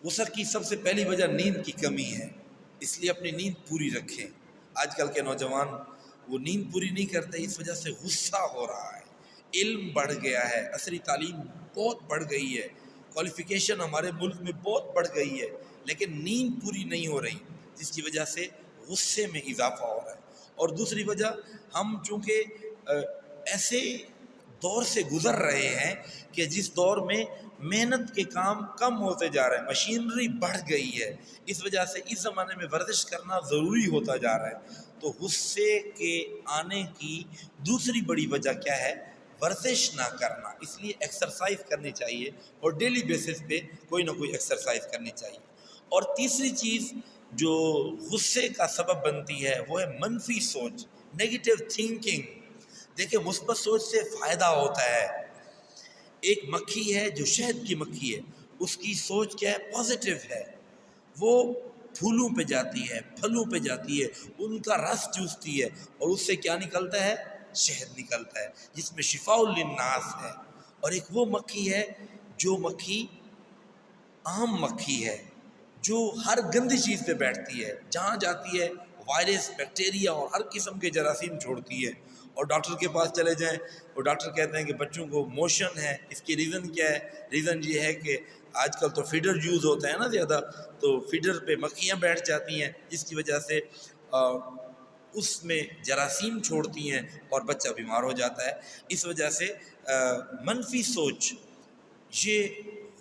غصہ کی سب سے پہلی وجہ نیند کی کمی ہے، اس لیے اپنی نیند پوری رکھیں۔ آج کل کے نوجوان وہ نیند پوری نہیں کرتے، اس وجہ سے غصہ ہو رہا ہے۔ علم بڑھ گیا ہے، عصری تعلیم بہت بڑھ گئی ہے، کوالیفیکیشن ہمارے ملک میں بہت بڑھ گئی ہے، لیکن نیند پوری نہیں ہو رہی، جس کی وجہ سے غصے میں اضافہ ہو رہا ہے۔ اور دوسری وجہ، ہم چونکہ ایسے دور سے گزر رہے ہیں کہ جس دور میں محنت کے کام کم ہوتے جا رہے ہیں، مشینری بڑھ گئی ہے، اس وجہ سے اس زمانے میں ورزش کرنا ضروری ہوتا جا رہا ہے۔ تو غصے کے آنے کی دوسری بڑی وجہ کیا ہے؟ ورزش نہ کرنا۔ اس لیے ایکسرسائز کرنی چاہیے، اور ڈیلی بیسس پہ کوئی نہ کوئی ایکسرسائز کرنی چاہیے۔ اور تیسری چیز جو غصے کا سبب بنتی ہے وہ ہے منفی سوچ، نیگیٹو تھنکنگ۔ دیکھیں، مثبت سوچ سے فائدہ ہوتا ہے۔ ایک مکھی ہے جو شہد کی مکھی ہے، اس کی سوچ کیا ہے؟ پازیٹیو ہے۔ وہ پھولوں پہ جاتی ہے، پھلوں پہ جاتی ہے، ان کا رس چوستی ہے، اور اس سے کیا نکلتا ہے؟ شہد نکلتا ہے، جس میں شفاء للناس ہے۔ اور ایک وہ مکھی ہے جو مکھی عام مکھی ہے، جو ہر گندی چیز پہ بیٹھتی ہے، جہاں جاتی ہے وائرس، بیکٹیریا اور ہر قسم کے جراثیم چھوڑتی ہے۔ اور ڈاکٹر کے پاس چلے جائیں، وہ ڈاکٹر کہتے ہیں کہ بچوں کو موشن ہے، اس کی ریزن کیا ہے؟ ریزن یہ ہے کہ آج کل تو فیڈر یوز ہوتا ہے نا زیادہ، تو فیڈر پہ مکھیاں بیٹھ جاتی ہیں، جس کی وجہ سے اس میں جراثیم چھوڑتی ہیں اور بچہ بیمار ہو جاتا ہے۔ اس وجہ سے منفی سوچ یہ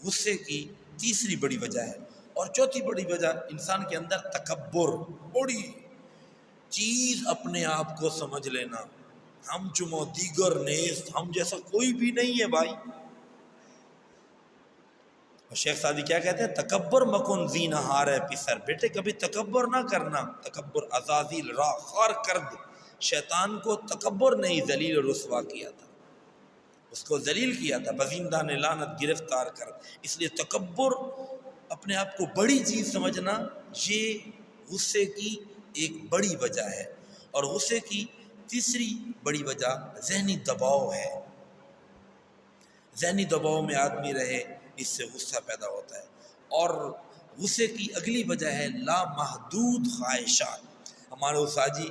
غصے کی تیسری بڑی وجہ ہے۔ اور چوتھی بڑی وجہ، انسان کے اندر تکبر، بڑی چیز اپنے آپ کو سمجھ لینا، ہم چمو دیگر نیست، ہم جیسا کوئی بھی نہیں ہے بھائی۔ اور شیخ سعدی کیا کہتے ہیں؟ تکبر مکن زینہار ہے پسر، بیٹے کبھی تکبر نہ کرنا۔ تکبر عزازیل را خار کرد، شیطان کو تکبر نے ہی ذلیل و رسوا کیا تھا، اس کو ذلیل کیا تھا، بزندان لعنت گرفتار کر۔ اس لیے تکبر، اپنے آپ کو بڑی چیز سمجھنا، یہ غصے کی ایک بڑی وجہ ہے۔ اور غصے کی تیسری بڑی وجہ ذہنی دباؤ ہے۔ ذہنی دباؤ میں آدمی رہے، اس سے غصہ پیدا ہوتا ہے۔ اور غصے کی اگلی وجہ ہے لامحدود خواہشات۔ ہمارے استاد جی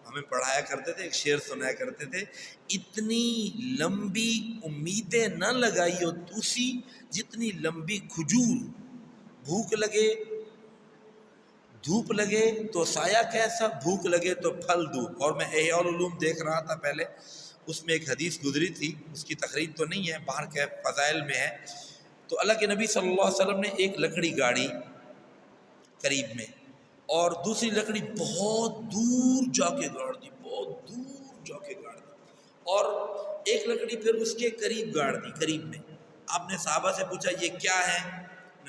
ہمیں پڑھایا کرتے تھے، ایک شعر سنایا کرتے تھے: اتنی لمبی امیدیں نہ لگائی ہو توسی، جتنی لمبی کھجور۔ بھوک لگے دھوپ لگے تو سایہ کیسا، بھوک لگے تو پھل دھوپ۔ اور میں احیاء العلوم دیکھ رہا تھا پہلے، اس میں ایک حدیث گزری تھی، اس کی تقریر تو نہیں ہے، باہر کے فضائل میں ہے۔ تو اللہ کے نبی صلی اللہ علیہ وسلم نے ایک لکڑی گاڑی قریب میں، اور دوسری لکڑی بہت دور جا کے گاڑ دی، بہت دور جا کے گاڑ دی، اور ایک لکڑی پھر اس کے قریب گاڑ دی، قریب میں۔ آپ نے صحابہ سے پوچھا یہ کیا ہے؟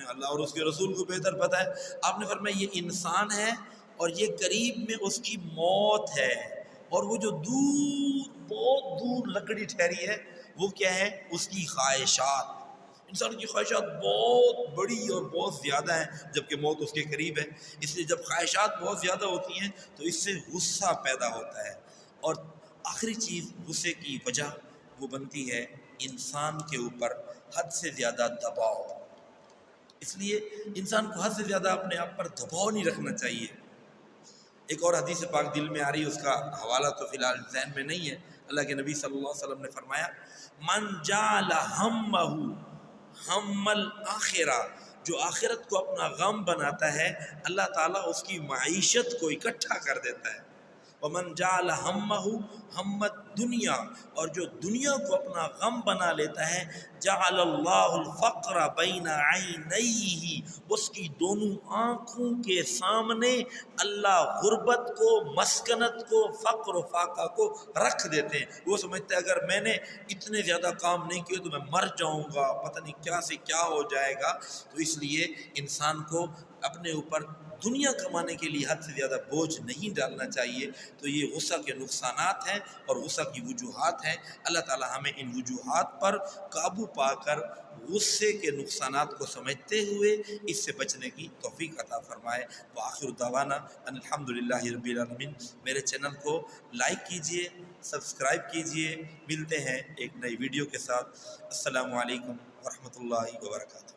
اللہ اور اس کے رسول کو بہتر پتہ ہے۔ آپ نے فرمایا یہ انسان ہے، اور یہ قریب میں اس کی موت ہے، اور وہ جو دور، بہت دور لکڑی ٹھہری ہے، وہ کیا ہے؟ اس کی خواہشات۔ انسان کی خواہشات بہت بڑی اور بہت زیادہ ہیں، جبکہ موت اس کے قریب ہے۔ اس لیے جب خواہشات بہت زیادہ ہوتی ہیں تو اس سے غصہ پیدا ہوتا ہے۔ اور آخری چیز غصے کی وجہ وہ بنتی ہے انسان کے اوپر حد سے زیادہ دباؤ۔ اس لیے انسان کو حد سے زیادہ اپنے آپ پر دباؤ نہیں رکھنا چاہیے۔ ایک اور حدیث پاک دل میں آ رہی ہے، اس کا حوالہ تو فی الحال ذہن میں نہیں ہے۔ اللہ کے نبی صلی اللہ علیہ وسلم نے فرمایا: من جعل ہمہ ہم الآخرہ، جو آخرت کو اپنا غم بناتا ہے، اللہ تعالیٰ اس کی معیشت کو اکٹھا کر دیتا ہے۔ ومن جعل ہمہ ہم الدنیا، اور جو دنیا کو اپنا غم بنا لیتا ہے، جعل اللہ الفقر بین عینیہ، اس کی دونوں آنکھوں کے سامنے اللہ غربت کو، مسکنت کو، فقر و فاقہ کو رکھ دیتے ہیں۔ وہ سمجھتا ہے اگر میں نے اتنے زیادہ کام نہیں کیے تو میں مر جاؤں گا، پتہ نہیں کیا سے کیا ہو جائے گا۔ تو اس لیے انسان کو اپنے اوپر دنیا کمانے کے لیے حد سے زیادہ بوجھ نہیں ڈالنا چاہیے۔ تو یہ غصہ کے نقصانات ہیں اور غصہ کی وجوہات ہیں۔ اللہ تعالی ہمیں ان وجوہات پر قابو پا کر غصے کے نقصانات کو سمجھتے ہوئے اس سے بچنے کی توفیق عطا فرمائے۔ وآخر دعوانا ان الحمدللہ رب العالمین۔ میرے چینل کو لائک کیجئے، سبسکرائب کیجئے۔ ملتے ہیں ایک نئی ویڈیو کے ساتھ۔ السلام علیکم ورحمۃ اللہ وبرکاتہ۔